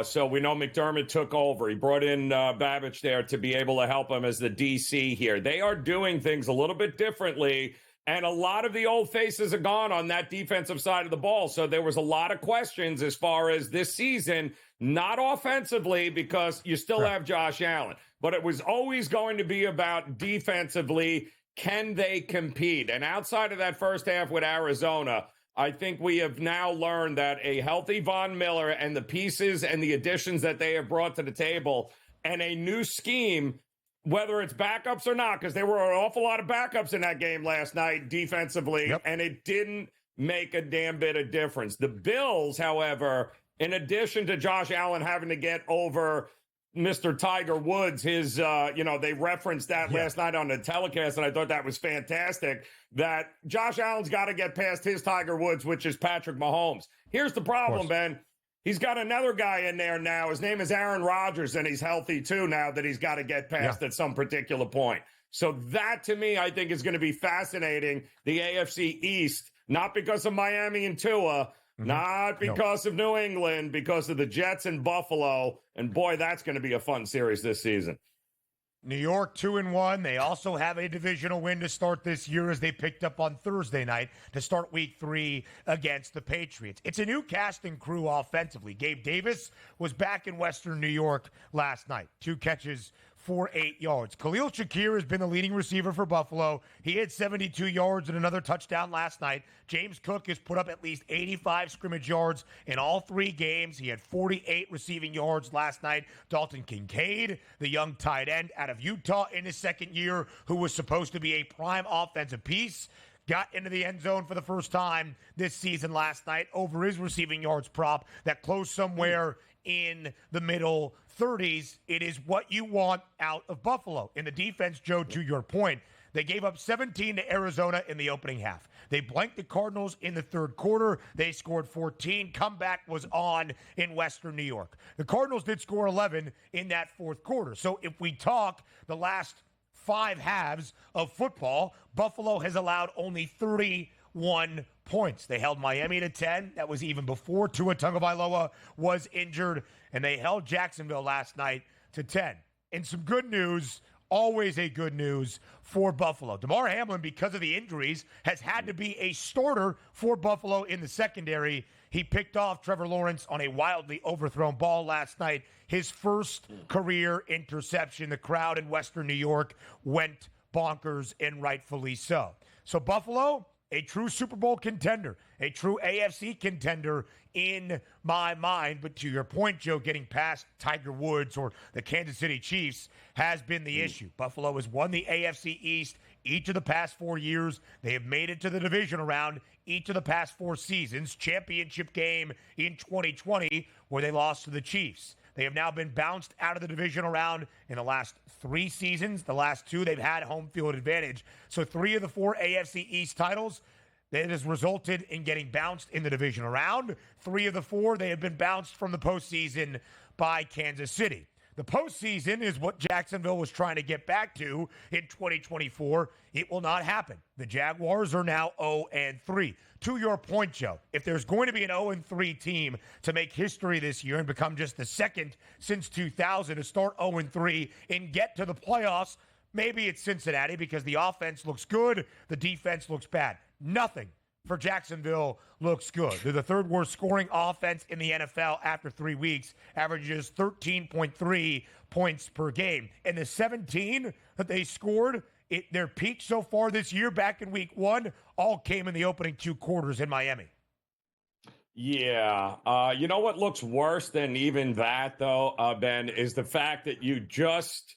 So we know McDermott took over. He brought in Babbage there to be able to help him as the DC here. They are doing things a little bit differently, and a lot of the old faces are gone on that defensive side of the ball. So there was a lot of questions as far as this season, not offensively, because you still have Josh Allen, but it was always going to be about defensively. Can they compete? And outside of that first half with Arizona, I think we have now learned that a healthy Von Miller and the pieces and the additions that they have brought to the table and a new scheme, whether it's backups or not, because there were an awful lot of backups in that game last night defensively, and it didn't make a damn bit of difference. The Bills, however, in addition to Josh Allen having to get over Mr. Tiger Woods, they referenced that last night on the telecast, and I thought that was fantastic, that Josh Allen's got to get past his Tiger Woods, which is Patrick Mahomes. Here's the problem, Ben. He's got another guy in there now. His name is Aaron Rodgers, and he's healthy too now that he's got to get past at some particular point. So that, to me, I think is going to be fascinating, the AFC East, not because of Miami and Tua, not because of New England, because of the Jets and Buffalo. And boy, that's going to be a fun series this season.
New York 2-1. They also have a divisional win to start this year as they picked up on Thursday night to start week 3 against the Patriots. It's a new cast and crew offensively. Gabe Davis was back in Western New York last night. 2 catches for 8 yards. Khalil Shakir has been the leading receiver for Buffalo. He had 72 yards and another touchdown last night. James Cook has put up at least 85 scrimmage yards in all 3 games. He had 48 receiving yards last night. Dalton Kincaid, the young tight end out of Utah in his second year, who was supposed to be a prime offensive piece, got into the end zone for the first time this season last night over his receiving yards prop that closed somewhere in the middle 30s. It is what you want out of Buffalo. In the defense, Joe, to your point, they gave up 17 to Arizona in the opening half. They blanked the Cardinals in the third quarter. They scored 14. Comeback was on in Western New York. The Cardinals did score 11 in that fourth quarter. So if we talk the last 5 halves of football, Buffalo has allowed only 31 points. They held Miami to 10. That was even before Tua Tagovailoa was injured. And they held Jacksonville last night to 10. And some good news, always a good news for Buffalo. Damar Hamlin, because of the injuries, has had to be a starter for Buffalo in the secondary. He picked off Trevor Lawrence on a wildly overthrown ball last night. His first career interception. The crowd in Western New York went bonkers, and rightfully so. So Buffalo, a true Super Bowl contender, a true AFC contender in my mind. But to your point, Joe, getting past Tiger Woods or the Kansas City Chiefs has been the issue. Buffalo has won the AFC East each of the past 4 years. They have made it to the divisional round each of the past 4 seasons. Championship game in 2020 where they lost to the Chiefs. They have now been bounced out of the divisional round in the last 3 seasons. The last 2, they've had home field advantage. So 3 of the 4 AFC East titles, that has resulted in getting bounced in the divisional round. 3 of the 4, they have been bounced from the postseason by Kansas City. The postseason is what Jacksonville was trying to get back to in 2024. It will not happen. The Jaguars are now 0-3. To your point, Joe, if there's going to be an 0-3 team to make history this year and become just the second since 2000 to start 0-3 and get to the playoffs, maybe it's Cincinnati because the offense looks good, the defense looks bad. Nothing for Jacksonville looks good. They're the third worst scoring offense in the NFL after 3 weeks, averages 13.3 points per game. And the 17 that they scored, their peak so far this year back in week 1, all came in the opening 2 quarters in Miami.
Yeah. You know what looks worse than even that, though, Ben, is the fact that you just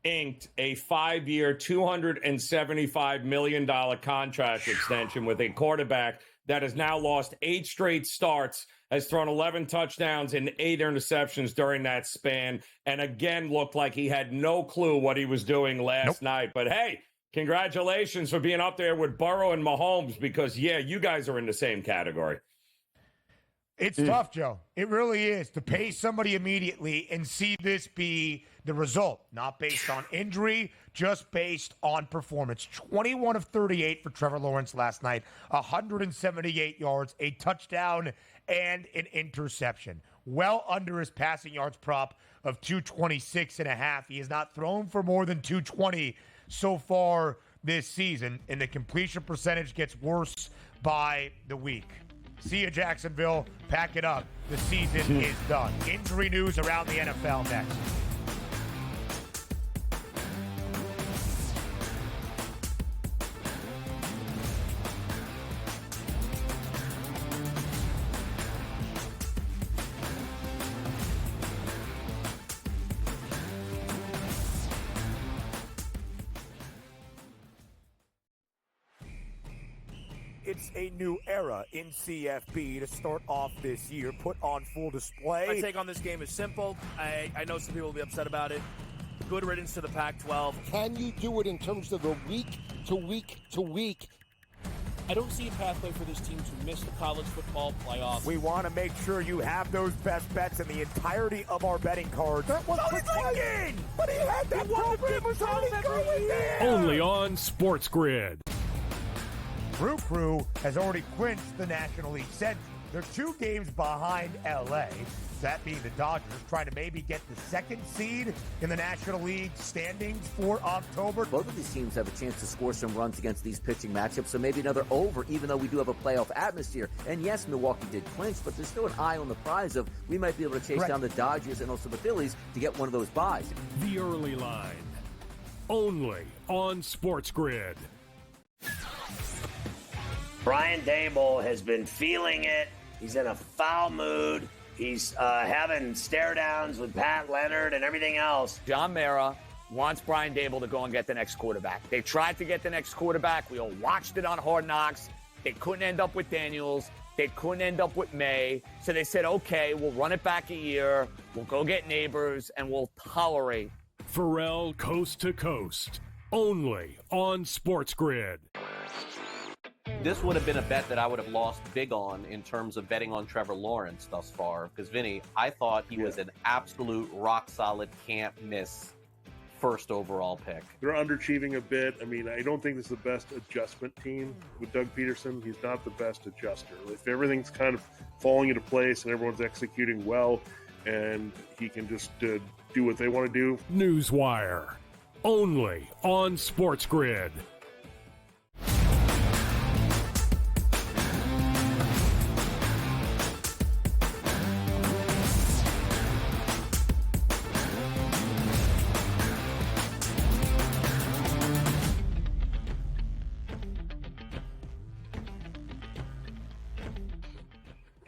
inked a 5-year, $275 million contract extension with a quarterback that has now lost 8 straight starts, has thrown 11 touchdowns and 8 interceptions during that span, and again looked like he had no clue what he was doing last night. But hey, congratulations for being up there with Burrow and Mahomes because, yeah, you guys are in the same category.
It's tough, Joe. It really is to pay somebody immediately and see this be the result, not based on injury, just based on performance. 21 of 38 for Trevor Lawrence last night, 178 yards, a touchdown, and an interception. Well under his passing yards prop of 226.5. He has not thrown for more than 220 so far this season, and the completion percentage gets worse by the week. See you, Jacksonville. Pack it up. The season is done. Injury news around the NFL next.
It's a new era in CFB to start off this year, put on full display.
My take on this game is simple. I know some people will be upset about it. Good riddance to the Pac-12.
Can you do it in terms of the week to week to week?
I don't see a pathway for this team to miss the college football playoffs.
We want to make sure you have those best bets in the entirety of our betting cards. That was Lincoln! But he had that program was only going there!
Only on SportsGrid.
Crew has already clinched the National League Central. They're 2 games behind LA, that being the Dodgers, trying to maybe get the 2nd seed in the National League standings for October.
Both of these teams have a chance to score some runs against these pitching matchups, so maybe another over, even though we do have a playoff atmosphere. And yes, Milwaukee did clinch, but there's still an eye on the prize of we might be able to chase down the Dodgers and also the Phillies to get one of those buys.
The early line. Only on SportsGrid.
Brian Dable has been feeling it. He's in a foul mood. He's having stare downs with Pat Leonard and everything else.
John Mara wants Brian Dable to go and get the next quarterback. They tried to get the next quarterback. We all watched it on Hard Knocks. They couldn't end up with Daniels. They couldn't end up with May. So they said, okay, we'll run it back a year. We'll go get neighbors, and we'll tolerate.
Pharrell Coast to Coast. Only on SportsGrid.
This would have been a bet that I would have lost big on in terms of betting on Trevor Lawrence thus far. Because, Vinny, I thought he was an absolute rock-solid, can't-miss first overall pick.
They're underachieving a bit. I mean, I don't think this is the best adjustment team with Doug Peterson. He's not the best adjuster. If everything's kind of falling into place and everyone's executing well and he can just do what they want to do.
Newswire. Only on SportsGrid.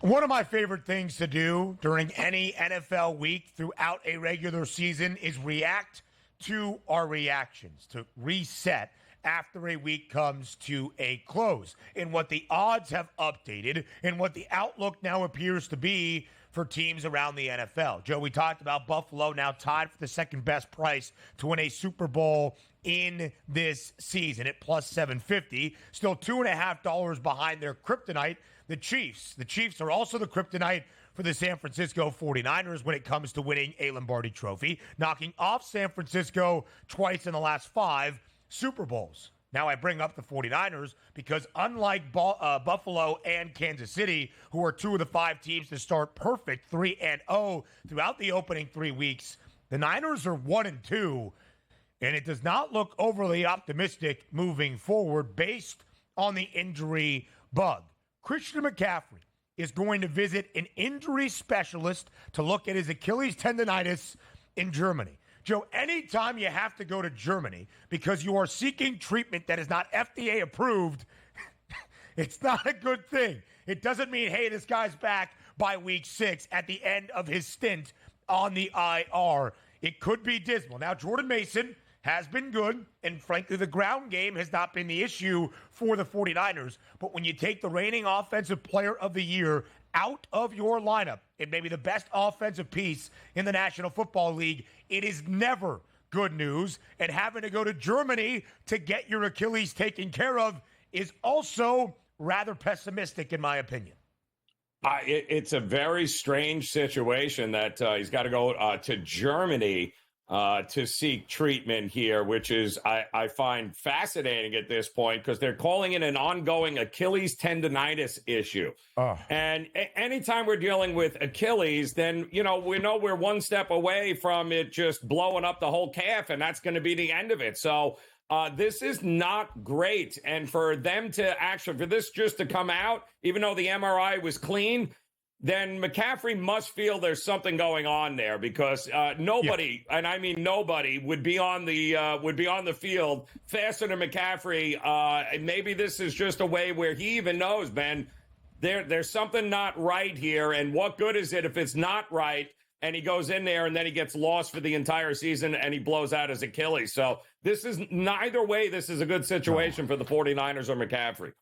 One of my favorite things to do during any NFL week throughout a regular season is react to our reactions, to reset after a week comes to a close. And what the odds have updated and what the outlook now appears to be for teams around the NFL. Joe, we talked about Buffalo now tied for the second best price to win a Super Bowl in this season at plus 750. Still $2.50 behind their kryptonite, the Chiefs. The Chiefs are also the kryptonite for the San Francisco 49ers when it comes to winning a Lombardi trophy, knocking off San Francisco twice in the last 5 Super Bowls. Now I bring up the 49ers because unlike Buffalo and Kansas City, who are 2 of the 5 teams to start perfect 3-0 throughout the opening 3 weeks, the Niners are 1-2, and it does not look overly optimistic moving forward based on the injury bug. Christian McCaffrey is going to visit an injury specialist to look at his Achilles tendonitis in Germany. Joe, anytime you have to go to Germany because you are seeking treatment that is not FDA approved, it's not a good thing. It doesn't mean, hey, this guy's back by week 6 at the end of his stint on the IR. It could be dismal. Now, Jordan Mason has been good, and frankly, the ground game has not been the issue for the 49ers. But when you take the reigning offensive player of the year out of your lineup, it may be the best offensive piece in the National Football League, it is never good news. And having to go to Germany to get your Achilles taken care of is also rather pessimistic, in my opinion.
It's a very strange situation that he's got to go to Germany to seek treatment here, which is I find fascinating at this point because they're calling it an ongoing Achilles tendonitis issue. And anytime we're dealing with Achilles, then, we know we're one step away from it just blowing up the whole calf, and that's going to be the end of it. So this is not great. And for them to for this just to come out, even though the MRI was clean, then McCaffrey must feel there's something going on there because nobody, and I mean nobody, would be on the field faster than McCaffrey. Maybe this is just a way where he even knows, Ben, there's something not right here, and what good is it if it's not right? And he goes in there and then he gets lost for the entire season and he blows out his Achilles. So this is neither way. This is a good situation for the 49ers or McCaffrey.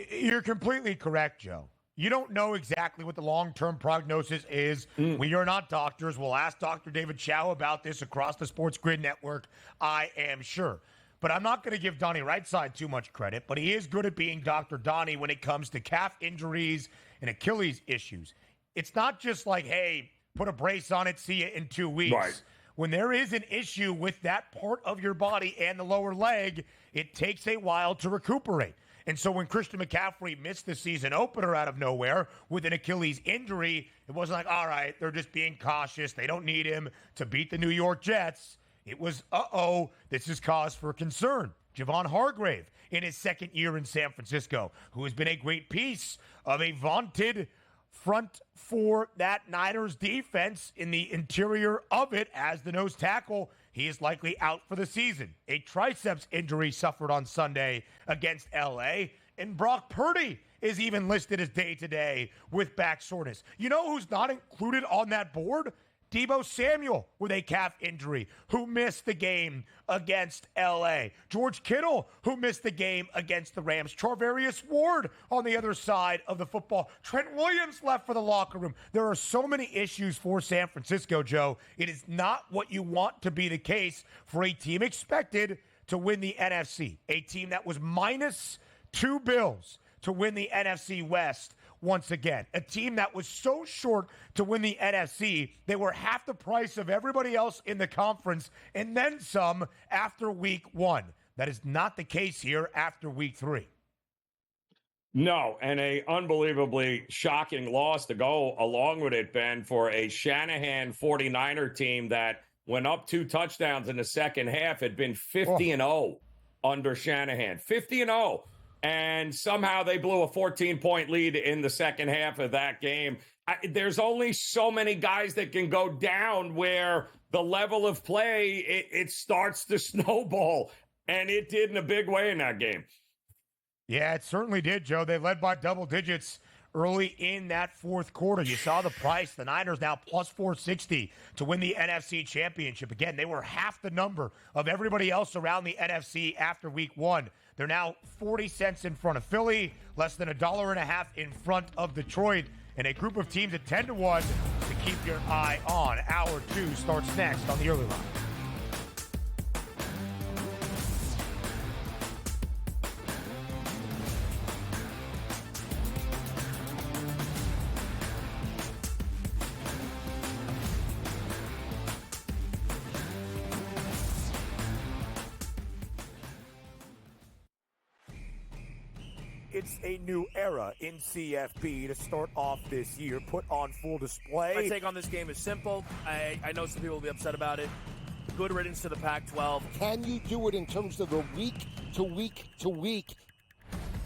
You're completely correct, Joe. You don't know exactly what the long-term prognosis is. We are not doctors. We'll ask Dr. David Chow about this across the SportsGrid network, I am sure. But I'm not going to give Donnie Rightside too much credit, but he is good at being Dr. Donnie when it comes to calf injuries and Achilles issues. It's not just like, hey, put a brace on it, see you in 2 weeks.
Right.
When there is an issue with that part of your body and the lower leg, it takes a while to recuperate. And so when Christian McCaffrey missed the season opener out of nowhere with an Achilles injury, it wasn't like, all right, they're just being cautious. They don't need him to beat the New York Jets. It was, this is cause for concern. Javon Hargrave in his second year in San Francisco, who has been a great piece of a vaunted front for that Niners defense in the interior of it as the nose tackle. He is likely out for the season. A triceps injury suffered on Sunday against L.A., and Brock Purdy is even listed as day-to-day with back soreness. You know who's not included on that board? Deebo Samuel with a calf injury, who missed the game against L.A. George Kittle, who missed the game against the Rams. Charvarius Ward on the other side of the football. Trent Williams left for the locker room. There are so many issues for San Francisco, Joe. It is not what you want to be the case for a team expected to win the NFC. A team that was minus 2 Bills to win the NFC West once again. A team that was so short to win the NFC, they were half the price of everybody else in the conference and then some after week 1. That is not the case here after week 3.
No, and a unbelievably shocking loss to go along with it, Ben, for a Shanahan 49er team that went up 2 touchdowns in the second half, had been 50-0 under Shanahan. 50-0. And somehow they blew a 14-point lead in the second half of that game. There's only so many guys that can go down where the level of play, it starts to snowball. And it did in a big way in that game.
Yeah, it certainly did, Joe. They led by double digits early in that fourth quarter. You saw the price. The Niners now plus 460 to win the NFC Championship. Again, they were half the number of everybody else around the NFC after week 1. They're now 40 cents in front of Philly, less than $1.50 in front of Detroit, and a group of teams at 10-1 to keep your eye on. Hour 2 starts next on the early line.
It's a new era in CFB to start off this year, put on full display.
My take on this game is simple. I know some people will be upset about it. Good riddance to the Pac-12.
Can you do it in terms of the week to week to week